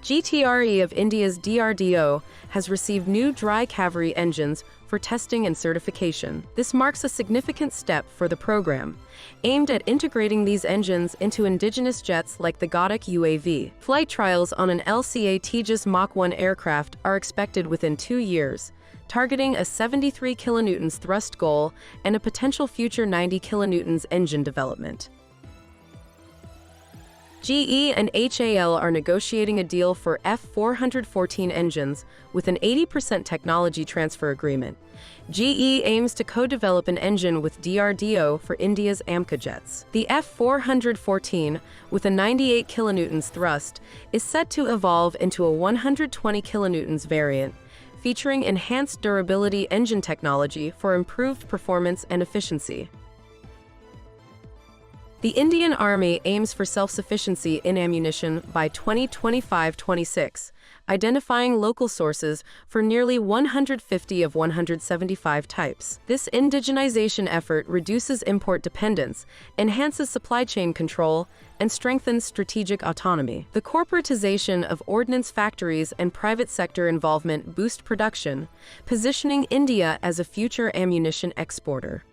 GTRE of India's DRDO has received new dry Kaveri engines for testing and certification. This marks a significant step for the program, aimed at integrating these engines into indigenous jets like the Ghatak UAV. Flight trials on an LCA Tejas Mach 1 aircraft are expected within 2 years, targeting a 73 kilonewtons thrust goal and a potential future 90 kilonewtons engine development. GE and HAL are negotiating a deal for F414 engines with an 80% technology transfer agreement. GE aims to co-develop an engine with DRDO for India's AMCA jets. The F414, with a 98 kilonewtons thrust, is set to evolve into a 120 kilonewtons variant, featuring enhanced durability engine technology for improved performance and efficiency. The Indian Army aims for self-sufficiency in ammunition by 2025-26, identifying local sources for nearly 150 of 175 types. This indigenization effort reduces import dependence, enhances supply chain control, and strengthens strategic autonomy. The corporatization of ordnance factories and private sector involvement boost production, positioning India as a future ammunition exporter.